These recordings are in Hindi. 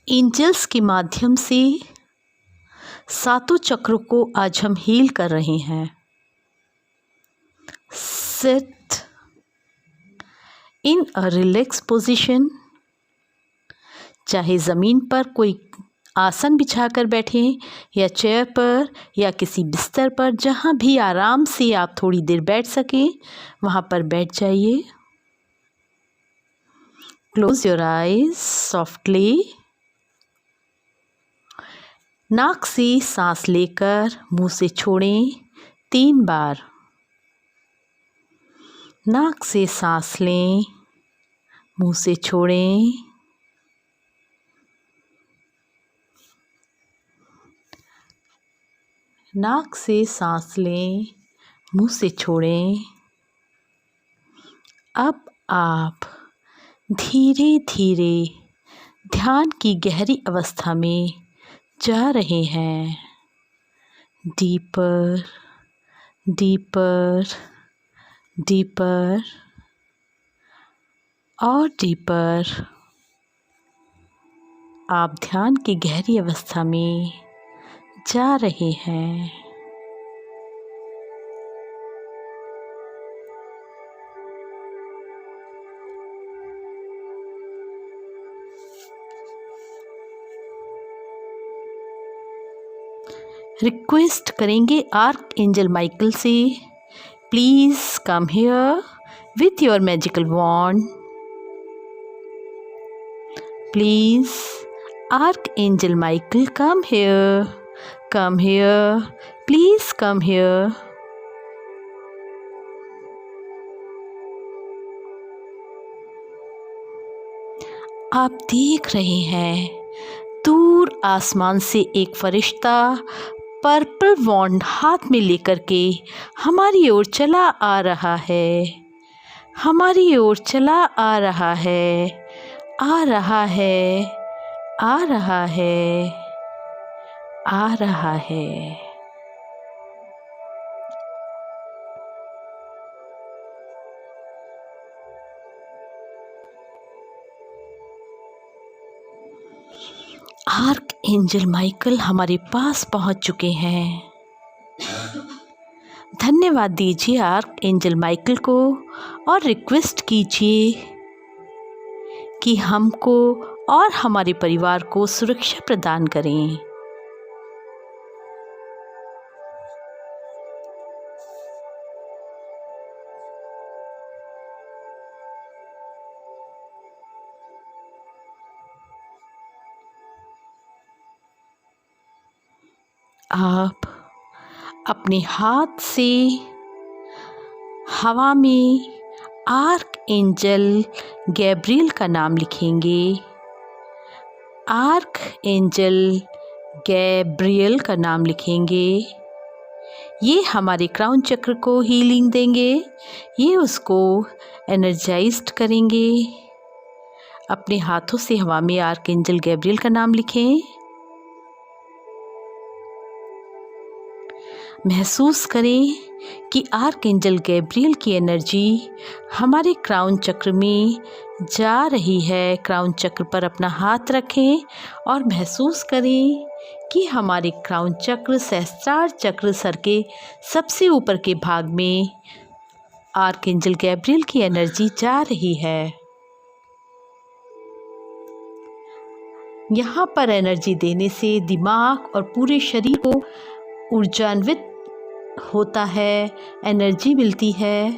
एंजल्स के माध्यम से सातों चक्रों को आज हम हील कर रहे हैं। Sit in a relax position, चाहे ज़मीन पर कोई आसन बिछाकर बैठें या चेयर पर या किसी बिस्तर पर, जहाँ भी आराम से आप थोड़ी देर बैठ सकें वहाँ पर बैठ जाइए। Close your eyes softly. नाक से सांस लेकर मुंह से छोड़ें 3 बार। नाक से सांस लें, मुंह से छोड़ें। नाक से सांस लें, मुंह से छोड़ें। अब आप धीरे धीरे ध्यान की गहरी अवस्था में जा रहे हैं। डीपर, डीपर, डीपर और डीपर। आप ध्यान की गहरी अवस्था में जा रहे हैं। रिक्वेस्ट करेंगे आर्क एंजल माइकल से, please come here with your magical wand. Please archangel Michael, come here, come here, please come here. आप देख रहे हैं दूर आसमान से एक फरिश्ता पर्पल वॉन्ड हाथ में लेकर के हमारी ओर चला आ रहा है, हमारी ओर चला आ रहा है, आ रहा है, आ रहा है, आ रहा है। आर्क एंजल माइकल हमारे पास पहुंच चुके हैं। धन्यवाद दीजिए आर्क एंजल माइकल को और रिक्वेस्ट कीजिए कि हमको और हमारे परिवार को सुरक्षा प्रदान करें। आप अपने हाथ से हवा में आर्क एंजल गैब्रियल का नाम लिखेंगे। आर्क एंजल गैब्रियल का नाम लिखेंगे। ये हमारे क्राउन चक्र को हीलिंग देंगे, ये उसको एनर्जाइज्ड करेंगे। अपने हाथों से हवा में आर्क एंजल गैब्रियल का नाम लिखें। महसूस करें कि आर्क एंजल गैब्रियल की एनर्जी हमारे क्राउन चक्र में जा रही है। क्राउन चक्र पर अपना हाथ रखें और महसूस करें कि हमारे क्राउन चक्र, सहस्त्रार चक्र, सर के सबसे ऊपर के भाग में आर्क एंजल गैब्रियल की एनर्जी जा रही है। यहाँ पर एनर्जी देने से दिमाग और पूरे शरीर को ऊर्जान्वित होता है, एनर्जी मिलती है।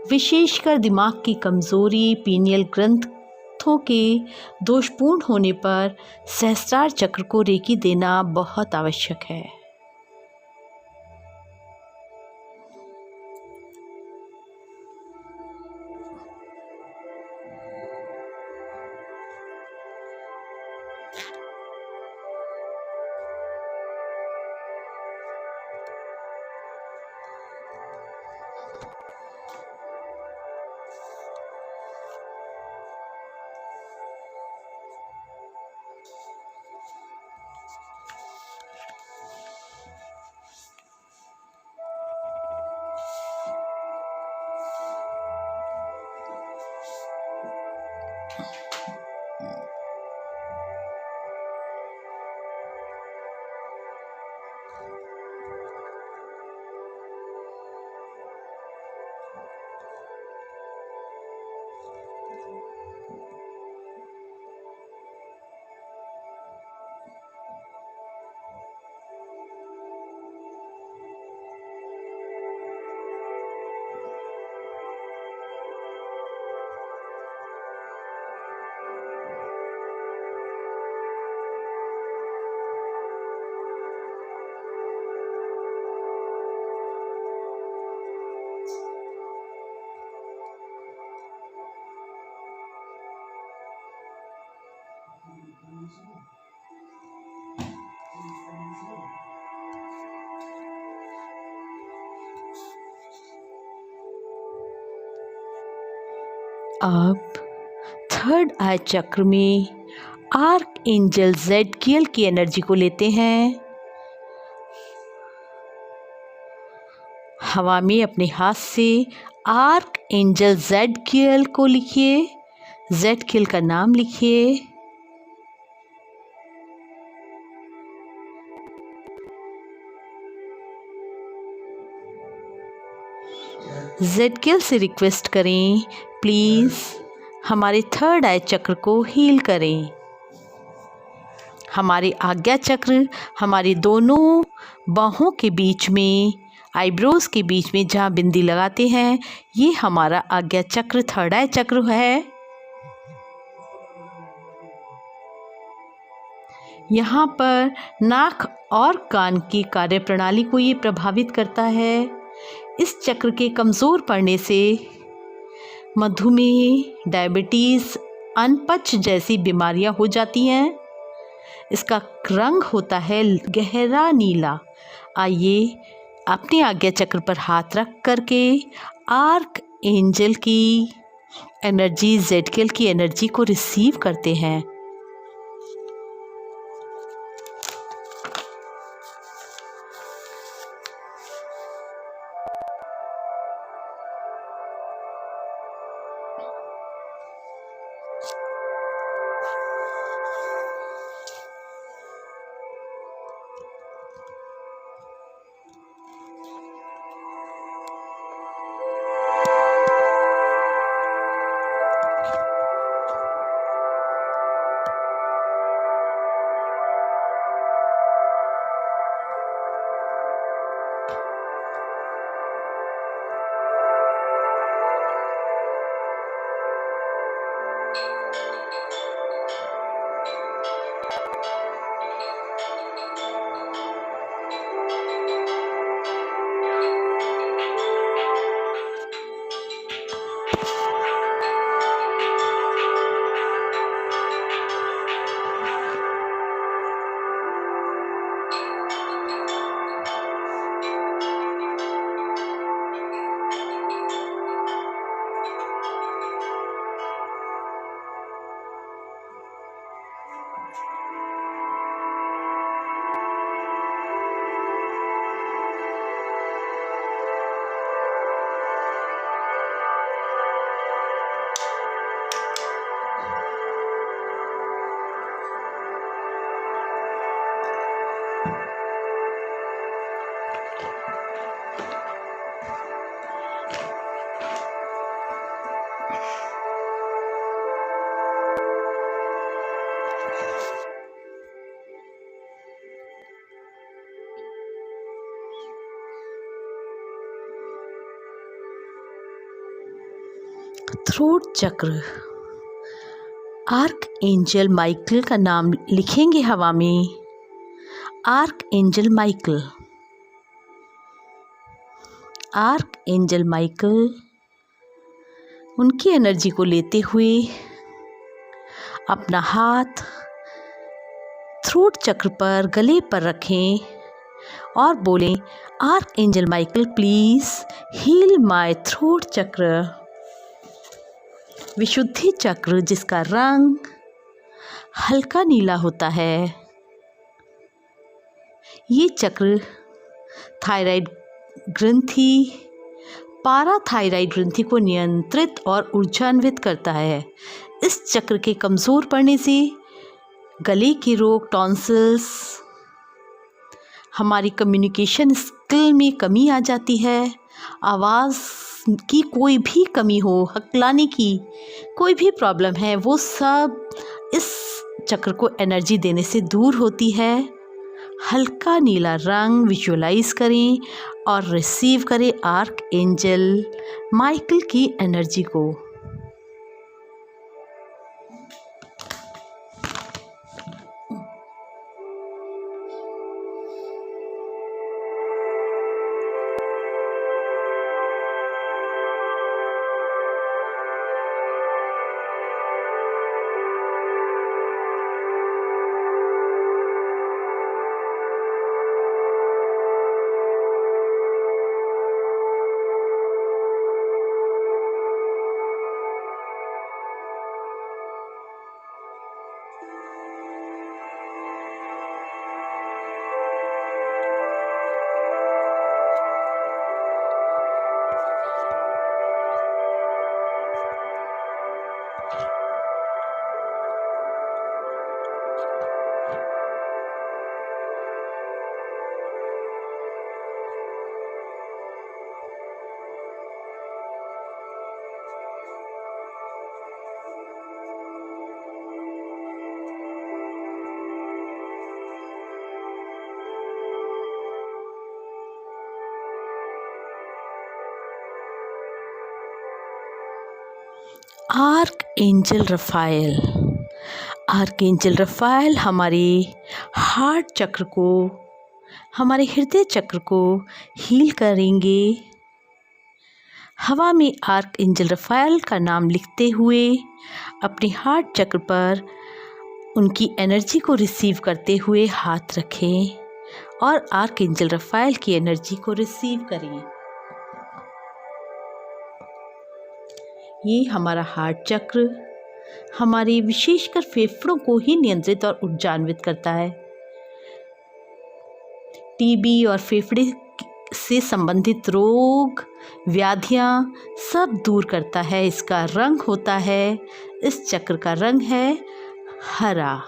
विशेषकर दिमाग की कमज़ोरी, पीनियल ग्रंथों के दोषपूर्ण होने पर सहस्त्रार चक्र को रेकी देना बहुत आवश्यक है। अब थर्ड आई चक्र में आर्क एंजल ज़ेडकियल की एनर्जी को लेते हैं। हवा में अपने हाथ से आर्क एंजल ज़ेडकियल को लिखिए, ज़ेडकियल का नाम लिखिए। ज़ेडकियल से रिक्वेस्ट करें, प्लीज़ हमारे थर्ड आई चक्र को हील करें। हमारे आज्ञा चक्र हमारे दोनों बाहों के बीच में, आईब्रोज के बीच में जहाँ बिंदी लगाते हैं, ये हमारा आज्ञा चक्र थर्ड आई चक्र है। यहाँ पर नाक और कान की कार्यप्रणाली को ये प्रभावित करता है। इस चक्र के कमज़ोर पड़ने से मधुमेह, डायबिटीज़, अनपच जैसी बीमारियाँ हो जाती हैं। इसका रंग होता है गहरा नीला। आइए अपने आज्ञा चक्र पर हाथ रख करके आर्क एंजल की एनर्जी, ज़ेडकियल की एनर्जी को रिसीव करते हैं। थ्रोट चक्र, आर्क एंजल माइकल का नाम लिखेंगे हवा में, arc angel Michael. Arc angel Michael उनकी एनर्जी को लेते हुए अपना हाथ थ्रोट चक्र पर, गले पर रखें और बोलें, archangel Michael please heal my throat chakra. Vishuddhi चक्र जिसका रंग हल्का नीला होता है, ये चक्र थायराइड ग्रंथि, पाराथायराइड ग्रंथि को नियंत्रित और ऊर्जान्वित करता है। इस चक्र के कमज़ोर पड़ने से गले के रोग, टॉन्सिल्स, हमारी कम्युनिकेशन स्किल में कमी आ जाती है, आवाज़ की कोई भी कमी हो, हकलाने की कोई भी प्रॉब्लम है, वो सब इस चक्र को एनर्जी देने से दूर होती है। हल्का नीला रंग विजुअलाइज करें और रिसीव करें आर्क एंजल माइकल की एनर्जी को। Arc angel Rafale. Arc angel Rafale हमारे हार्ट चक्र को, हमारे हृदय चक्र को हील करेंगे। हवा में आर्क एंजल रफ़ाएल का नाम लिखते हुए अपने हार्ट चक्र पर उनकी एनर्जी को रिसीव करते हुए हाथ रखें और आर्क एंजल रफ़ाएल की एनर्जी को रिसीव करें। ये हमारा हार्ट चक्र हमारे विशेषकर फेफड़ों को ही नियंत्रित और ऊर्जान्वित करता है। टीबी और फेफड़े से संबंधित रोग, व्याधियां सब दूर करता है। इसका रंग होता है, इस चक्र का रंग है हरा।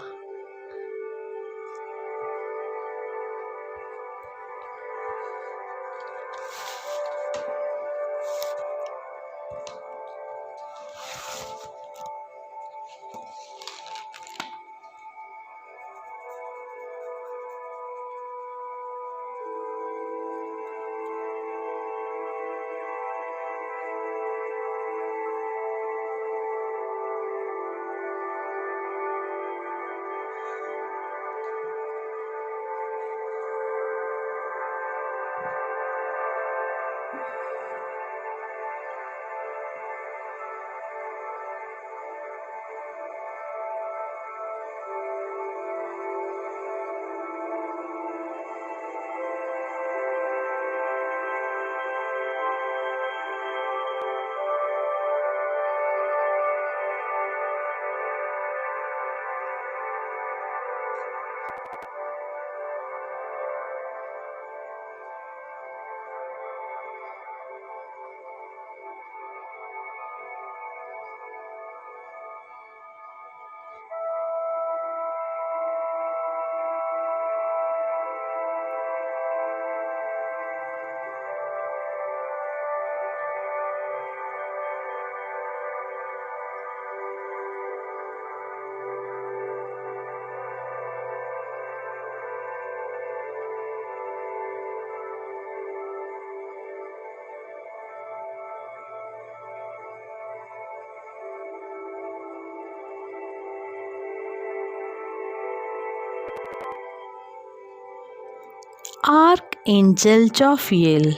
Archangel Jophiel.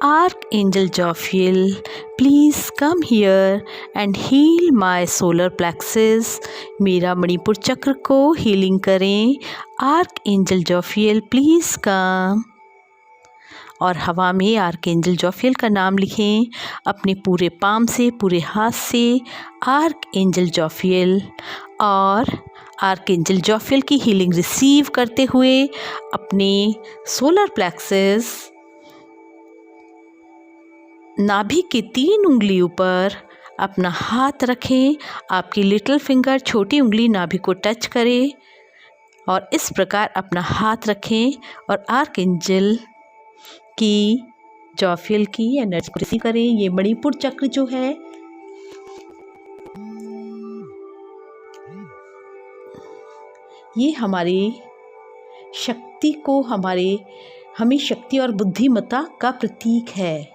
Archangel Jophiel, please come here and heal my solar plexus. मेरा मणिपुर चक्र को हीलिंग करें। Archangel Jophiel, please come. और हवा में आर्कएंजल जॉफियल का नाम लिखें अपने पूरे पाम से, पूरे हाथ से, आर्कएंजल जॉफियल। और आर्कएंजल जॉफियल की हीलिंग रिसीव करते हुए अपने सोलर प्लेक्सस नाभि के 3 उंगलियों पर अपना हाथ रखें। आपकी लिटिल फिंगर, छोटी उंगली नाभि को टच करे और इस प्रकार अपना हाथ रखें और आर्कएंजल की जॉफियल की एनर्जी को रिसीव करें। ये मणिपुर चक्र जो है ये हमारी शक्ति को, हमें शक्ति और बुद्धिमत्ता का प्रतीक है।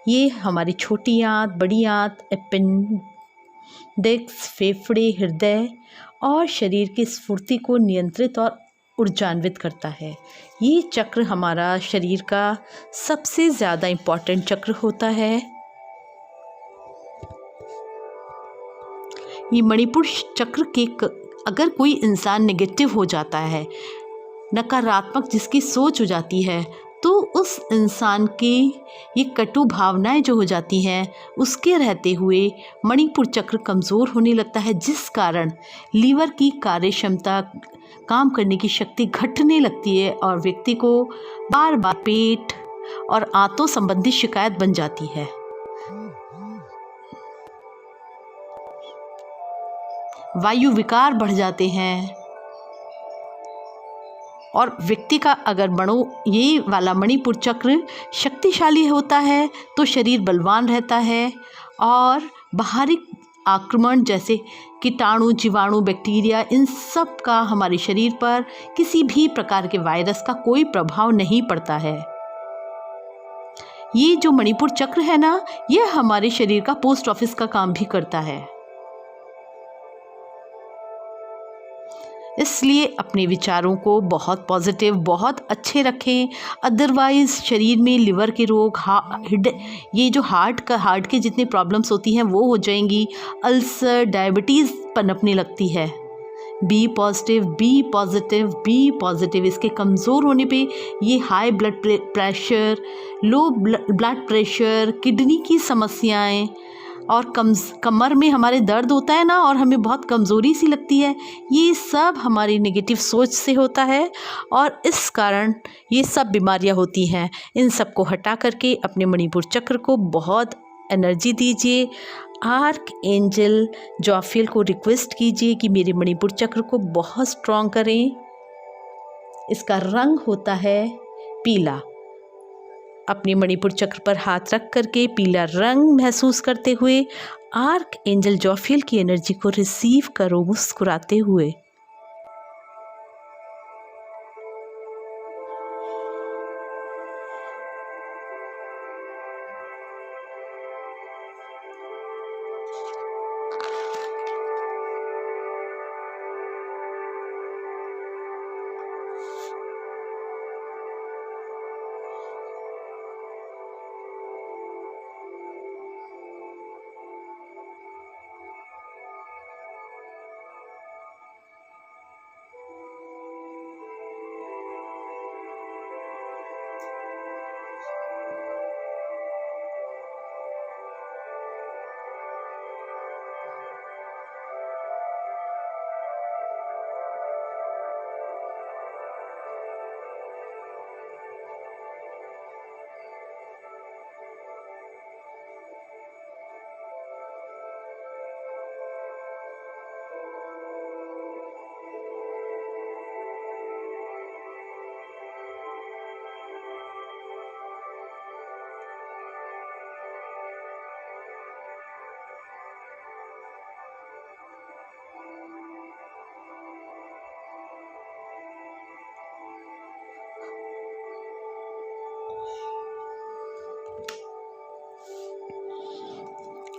ये हमारी छोटी आंत, बड़ी आंत, अपेंडिक्स, फेफड़े, हृदय और शरीर की स्फूर्ति को नियंत्रित और ऊर्जान्वित करता है। ये चक्र हमारा शरीर का सबसे ज़्यादा इम्पॉर्टेंट चक्र होता है। ये मणिपुर चक्र के अगर कोई इंसान नेगेटिव हो जाता है, नकारात्मक जिसकी सोच हो जाती है, तो उस इंसान की ये कटु भावनाएं जो हो जाती हैं, उसके रहते हुए मणिपुर चक्र कमज़ोर होने लगता है, जिस कारण लीवर की कार्य क्षमता, काम करने की शक्ति घटने लगती है और व्यक्ति को बार बार पेट और आंतों संबंधी शिकायत बन जाती है। वायु विकार बढ़ जाते हैं। और व्यक्ति का अगर ये वाला मणिपुर चक्र शक्तिशाली होता है तो शरीर बलवान रहता है और बाहरी आक्रमण जैसे कीटाणु, जीवाणु, बैक्टीरिया, इन सब का हमारे शरीर पर, किसी भी प्रकार के वायरस का कोई प्रभाव नहीं पड़ता है। ये जो मणिपुर चक्र है ना, ये हमारे शरीर का पोस्ट ऑफिस का काम भी करता है। इसलिए अपने विचारों को बहुत पॉजिटिव, बहुत अच्छे रखें। अदरवाइज़ शरीर में लिवर के रोग, ये जो हार्ट के जितने प्रॉब्लम्स होती हैं वो हो जाएंगी। अल्सर, डायबिटीज़ पनपने लगती है। Be positive, be positive, be positive. इसके कमज़ोर होने पे ये high blood pressure, low blood pressure, kidney की समस्याएं और कमर में हमारे दर्द होता है ना, और हमें बहुत कमज़ोरी सी लगती है, ये सब हमारी नेगेटिव सोच से होता है और इस कारण ये सब बीमारियां होती हैं। इन सब को हटा करके अपने मणिपुर चक्र को बहुत एनर्जी दीजिए। आर्क एंजल जॉफियल को रिक्वेस्ट कीजिए कि मेरे मणिपुर चक्र को बहुत स्ट्रॉन्ग करें। इसका रंग होता है पीला। अपने मणिपुर चक्र पर हाथ रख करके पीला रंग महसूस करते हुए आर्क एंजल जॉफियल की एनर्जी को रिसीव करो मुस्कुराते हुए।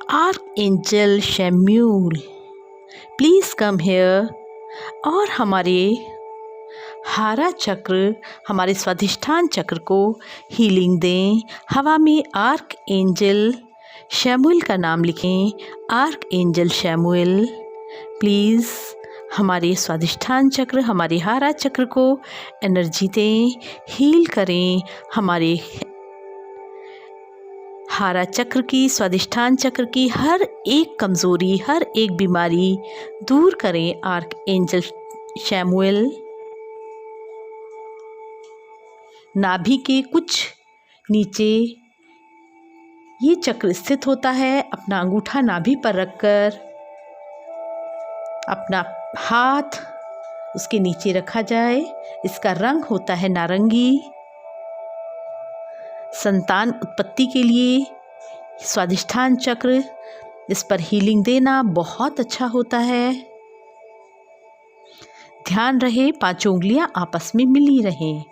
Archangel Chamuel, please come here. और हमारे हारा चक्र, हमारे स्वाधिष्ठान चक्र को हीलिंग दें। हवा में आर्कएंजल शैमुएल का नाम लिखें। आर्कएंजल शैमुएल, प्लीज़ हमारे स्वाधिष्ठान चक्र, हमारे हारा चक्र को एनर्जी दें, हील करें। हमारे हारा चक्र की, स्वाधिष्ठान चक्र की हर एक कमज़ोरी, हर एक बीमारी दूर करें। Archangel Samuel. नाभि के कुछ नीचे ये चक्र स्थित होता है। अपना अंगूठा नाभि पर रखकर अपना हाथ उसके नीचे रखा जाए। इसका रंग होता है नारंगी। संतान उत्पत्ति के लिए स्वाधिष्ठान चक्र, इस पर हीलिंग देना बहुत अच्छा होता है। ध्यान रहे 5 उंगलियां आपस में मिली रहें।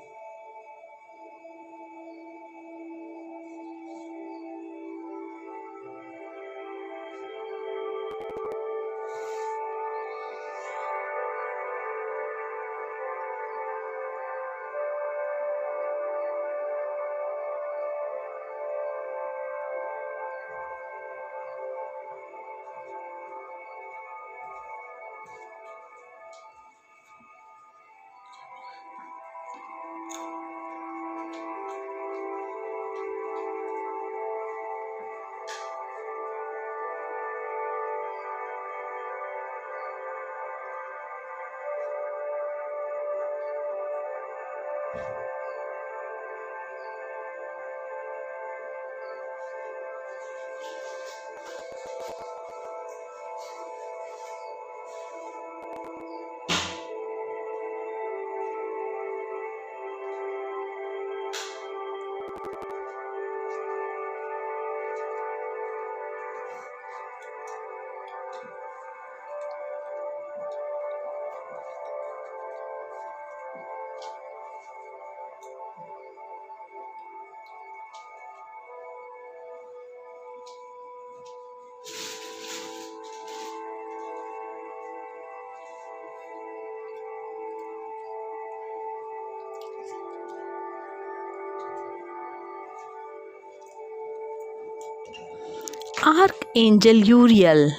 आर्कएंजल यूरियल।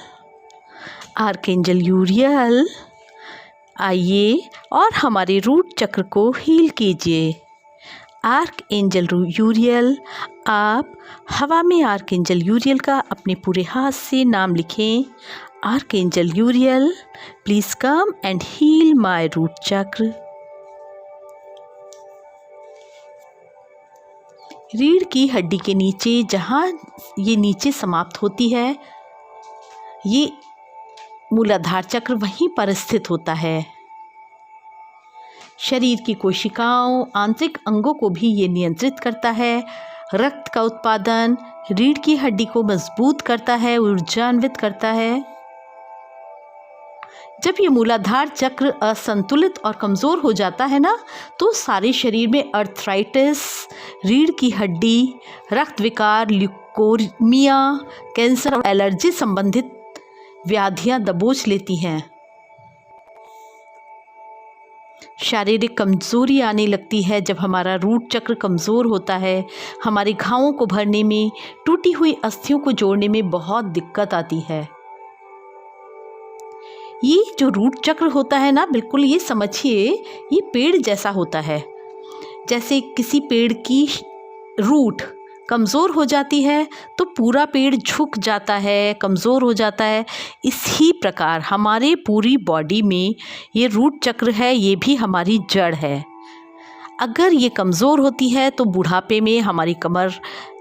आर्कएंजल यूरियल, आइए और हमारे रूट चक्र को हील कीजिए। आर्कएंजल यूरियल, आप हवा में आर्कएंजल यूरियल का अपने पूरे हाथ से नाम लिखें। Archangel Uriel, please come and heal my root chakra. रीढ़ की हड्डी के नीचे, जहाँ ये नीचे समाप्त होती है, ये मूलाधार चक्र वहीं पर स्थित होता है। शरीर की कोशिकाओं, आंतरिक अंगों को भी ये नियंत्रित करता है। रक्त का उत्पादन, रीढ़ की हड्डी को मजबूत करता है, ऊर्जान्वित करता है। जब ये मूलाधार चक्र असंतुलित और कमज़ोर हो जाता है ना, तो सारे शरीर में अर्थराइटिस, रीढ़ की हड्डी, रक्त विकार, ल्यूकोमिया, कैंसर और एलर्जी संबंधित व्याधियां दबोच लेती हैं। शारीरिक कमज़ोरी आने लगती है जब हमारा रूट चक्र कमज़ोर होता है। हमारे घावों को भरने में, टूटी हुई अस्थियों को जोड़ने में बहुत दिक्कत आती है। ये जो रूट चक्र होता है ना, बिल्कुल ये समझिए, ये पेड़ जैसा होता है। जैसे किसी पेड़ की रूट कमज़ोर हो जाती है तो पूरा पेड़ झुक जाता है, कमज़ोर हो जाता है। इसी प्रकार हमारे पूरी बॉडी में ये रूट चक्र है, ये भी हमारी जड़ है। अगर ये कमज़ोर होती है तो बुढ़ापे में हमारी कमर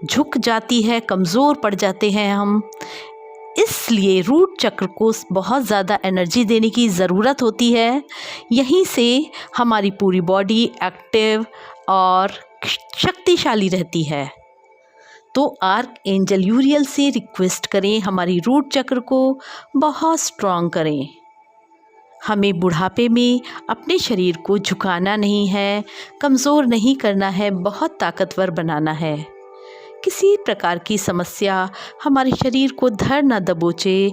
झुक जाती है, कमज़ोर पड़ जाते हैं हम। इसलिए रूट चक्र को बहुत ज़्यादा एनर्जी देने की ज़रूरत होती है। यहीं से हमारी पूरी बॉडी एक्टिव और शक्तिशाली रहती है। तो आर्कएंजल यूरियल से रिक्वेस्ट करें, हमारी रूट चक्र को बहुत स्ट्रॉन्ग करें। हमें बुढ़ापे में अपने शरीर को झुकाना नहीं है, कमज़ोर नहीं करना है, बहुत ताकतवर बनाना है। किसी प्रकार की समस्या हमारे शरीर को धर न दबोचे।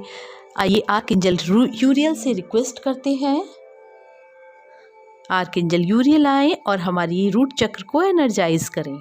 आइए आर्कएंजल यूरियल से रिक्वेस्ट करते हैं, आर्कएंजल यूरियल आए और हमारी रूट चक्र को एनर्जाइज करें।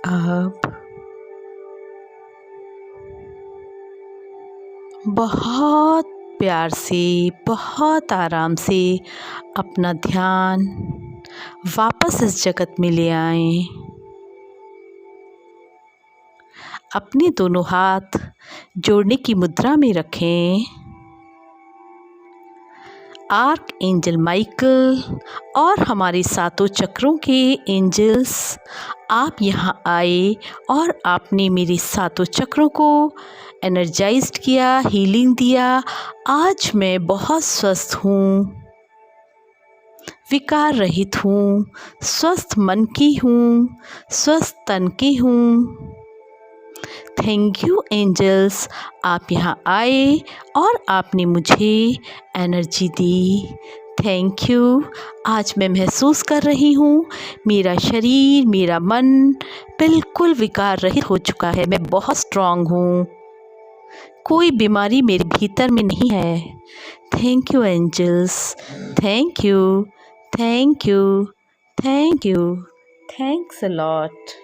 अब बहुत प्यार से, बहुत आराम से अपना ध्यान वापस इस जगत में ले आएं। अपने दोनों हाथ जोड़ने की मुद्रा में रखें। आर्कएंजल माइकल और हमारे सातों चक्रों के एंजल्स, आप यहाँ आए और आपने मेरे सातों चक्रों को एनर्जाइज्ड किया, हीलिंग दिया। आज मैं बहुत स्वस्थ हूँ, विकार रहित हूँ, स्वस्थ मन की हूँ, स्वस्थ तन की हूँ। थैंक यू एंजल्स, आप यहाँ आए और आपने मुझे एनर्जी दी। Thank you. आज मैं महसूस कर रही हूँ मेरा शरीर, मेरा मन बिल्कुल विकार रहित हो चुका है। मैं बहुत स्ट्रांग हूँ, कोई बीमारी मेरे भीतर में नहीं है। Thank you angels, thank you, thank you, thank you, thanks a lot.